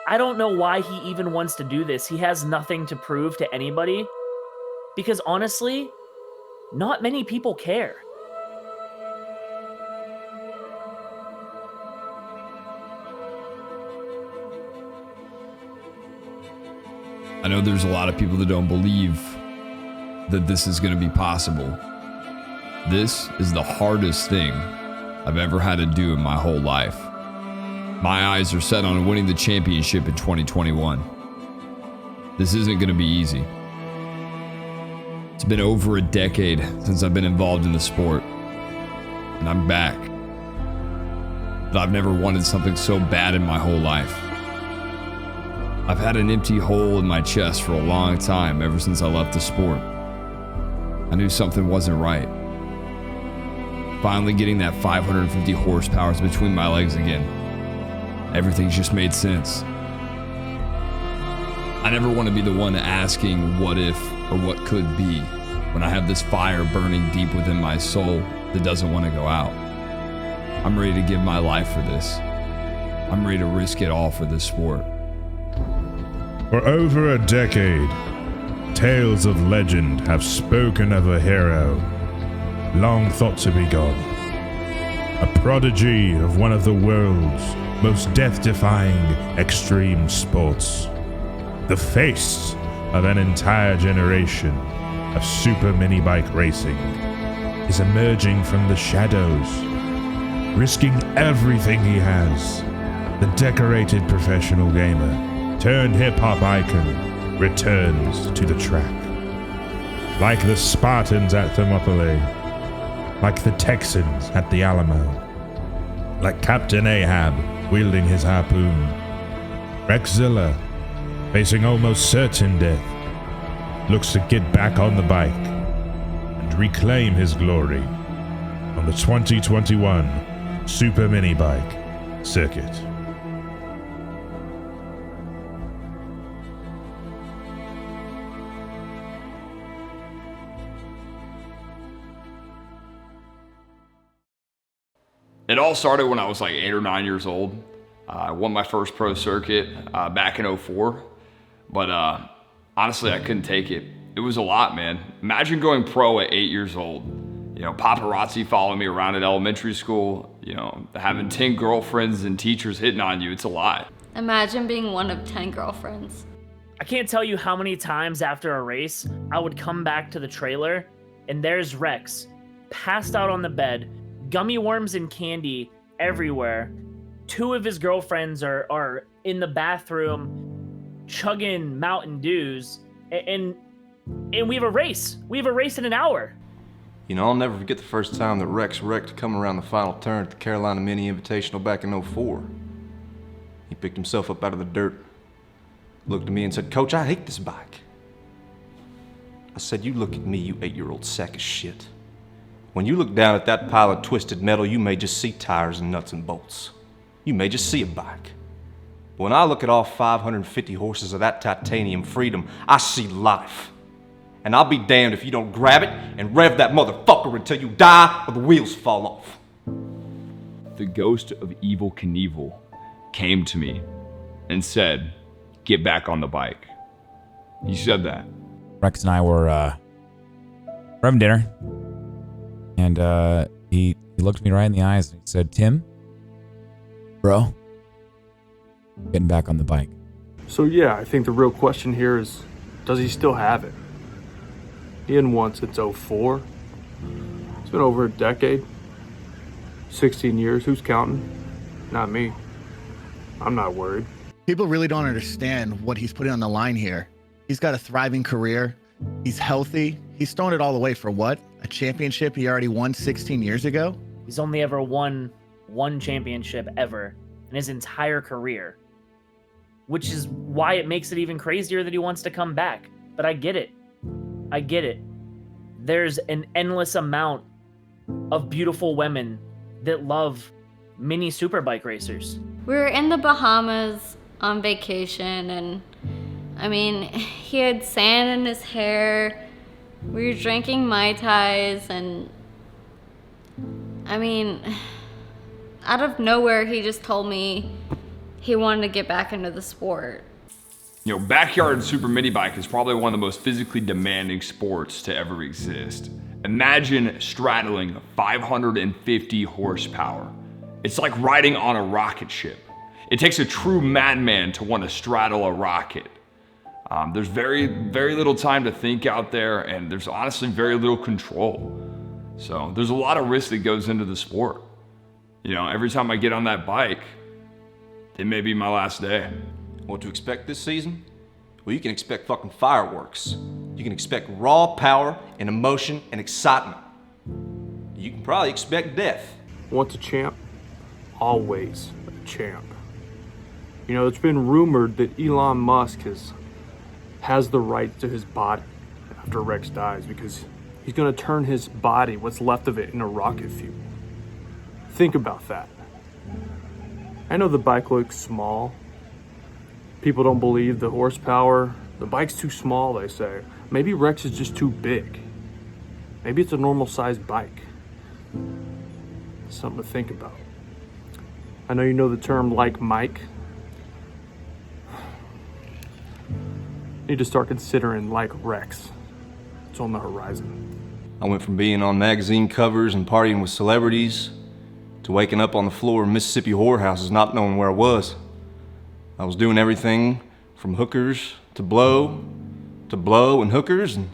I don't know why he even wants to do this. He has nothing to prove to anybody. Because honestly, not many people care. I know there's a lot of people that don't believe that this is going to be possible. This is the hardest thing I've ever had to do in my whole life. My eyes are set on winning the championship in 2021. This isn't going to be easy. It's been over a decade since I've been involved in the sport, and I'm back. But I've never wanted something so bad in my whole life. I've had an empty hole in my chest for a long time, ever since I left the sport. I knew something wasn't right. Finally getting that 550 horsepower between my legs again. Everything's just made sense. I never want to be the one asking what if or what could be when I have this fire burning deep within my soul that doesn't want to go out. I'm ready to give my life for this. I'm ready to risk it all for this sport. For over a decade, tales of legend have spoken of a hero, long thought to be gone. A prodigy of one of the world's most death-defying extreme sports. The face of an entire generation of super mini-bike racing is emerging from the shadows, risking everything he has. The decorated professional gamer turned hip-hop icon returns to the track. Like the Spartans at Thermopylae, like the Texans at the Alamo, like Captain Ahab wielding his harpoon, Rexzilla, facing almost certain death, looks to get back on the bike and reclaim his glory on the 2021 Super Mini Bike circuit. It all started when I was like 8 or 9 years old. I won my first pro circuit back in 04. But honestly, I couldn't take it. It was a lot, man. Imagine going pro at 8 years old. You know, paparazzi following me around at elementary school. You know, having 10 girlfriends and teachers hitting on you. It's a lot. Imagine being one of 10 girlfriends. I can't tell you how many times after a race, I would come back to the trailer, and there's Rex, passed out on the bed, gummy worms and candy everywhere. 2 of his girlfriends are in the bathroom chugging Mountain Dews, and we have a race. We have a race in an hour. You know, I'll never forget the first time that Rex wrecked coming around the final turn at the Carolina Mini Invitational back in 04. He picked himself up out of the dirt, looked at me and said, "Coach, I hate this bike." I said, "You look at me, you 8-year-old sack of shit. When you look down at that pile of twisted metal, you may just see tires and nuts and bolts. You may just see a bike. But when I look at all 550 horses of that titanium freedom, I see life. And I'll be damned if you don't grab it and rev that motherfucker until you die or the wheels fall off." The ghost of Evel Knievel came to me and said, "Get back on the bike." He said that. Rex and I were having dinner. And he looked me right in the eyes and he said, "Tim, bro, getting back on the bike." So yeah, I think the real question here is, does he still have it? He hadn't won since 04. It's been over a decade. 16 years, who's counting? Not me. I'm not worried. People really don't understand what he's putting on the line here. He's got a thriving career. He's healthy. He's thrown it all away for what? A championship he already won 16 years ago? He's only ever won one championship ever in his entire career, which is why it makes it even crazier that he wants to come back. But I get it. I get it. There's an endless amount of beautiful women that love mini superbike racers. We were in the Bahamas on vacation, and I mean, he had sand in his hair. We were drinking Mai Tais, and I mean, out of nowhere, he just told me he wanted to get back into the sport. You know, backyard super mini bike is probably one of the most physically demanding sports to ever exist. Imagine straddling 550 horsepower. It's like riding on a rocket ship. It takes a true madman to want to straddle a rocket. There's very little time to think out there, and there's honestly very little control. So there's a lot of risk that goes into the sport. You know, every time I get on that bike, it may be my last day. What to expect this season? Well, you can expect fucking fireworks. You can expect raw power and emotion and excitement. You can probably expect death. Once a champ, always a champ. You know, it's been rumored that Elon Musk has the right to his body after Rex dies because he's gonna turn his body, what's left of it, into rocket fuel. Think about that. I know the bike looks small. People don't believe the horsepower. The bike's too small, they say. Maybe Rex is just too big. Maybe it's a normal sized bike. Something to think about. I know you know the term like Mike. Need to start considering like Rex. It's on the horizon. I went from being on magazine covers and partying with celebrities to waking up on the floor of Mississippi whorehouses not knowing where I was. I was doing everything from hookers to blow and hookers and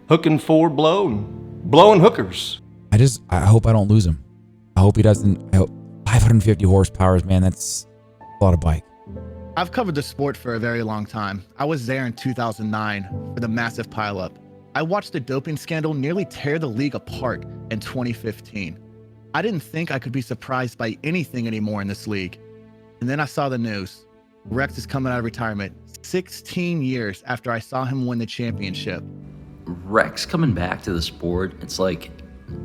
hooking for blow and blowing hookers. I hope I don't lose him. I hope he doesn't. I hope 550 horsepower, man, that's a lot of bike. I've covered the sport for a very long time. I was there in 2009 for the massive pileup. I watched the doping scandal nearly tear the league apart in 2015. I didn't think I could be surprised by anything anymore in this league. And then I saw the news. Rex is coming out of retirement 16 years after I saw him win the championship. Rex coming back to the sport, it's like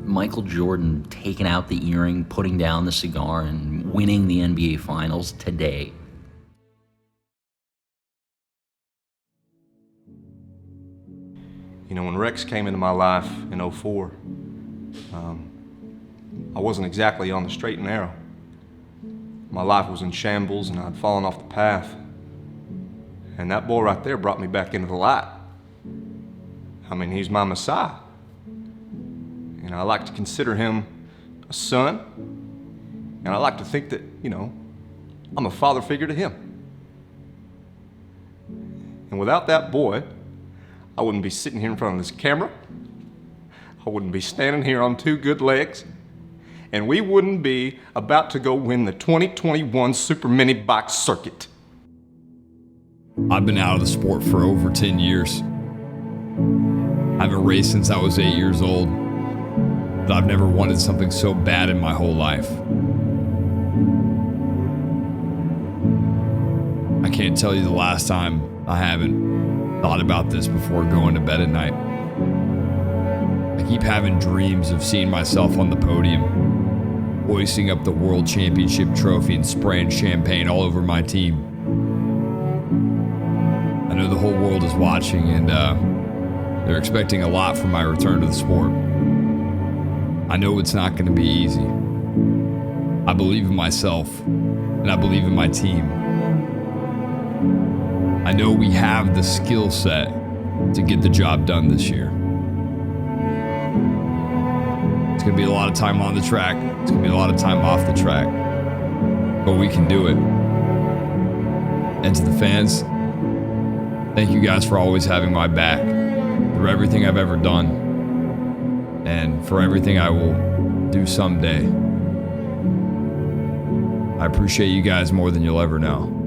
Michael Jordan taking out the earring, putting down the cigar, and winning the NBA Finals today. You know, when Rex came into my life in 04, I wasn't exactly on the straight and narrow. My life was in shambles and I'd fallen off the path. And that boy right there brought me back into the light. I mean, he's my Messiah. And I like to consider him a son. And I like to think that, you know, I'm a father figure to him. And without that boy, I wouldn't be sitting here in front of this camera. I wouldn't be standing here on two good legs. And we wouldn't be about to go win the 2021 Super Mini Bike Circuit. I've been out of the sport for over 10 years. I haven't raced since I was 8 years old, but I've never wanted something so bad in my whole life. I can't tell you the last time I haven't thought about this before going to bed at night. I keep having dreams of seeing myself on the podium, hoisting up the world championship trophy and spraying champagne all over my team. I know the whole world is watching and they're expecting a lot from my return to the sport. I know it's not going to be easy. I believe in myself and I believe in my team. I know we have the skill set to get the job done this year. It's going to be a lot of time on the track. It's going to be a lot of time off the track. But we can do it. And to the fans, thank you guys for always having my back through everything I've ever done and for everything I will do someday. I appreciate you guys more than you'll ever know.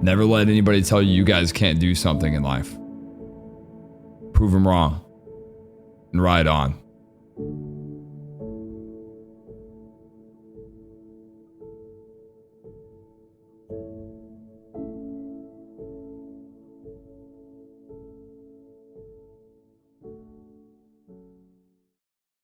Never let anybody tell you guys can't do something in life. Prove them wrong and ride on.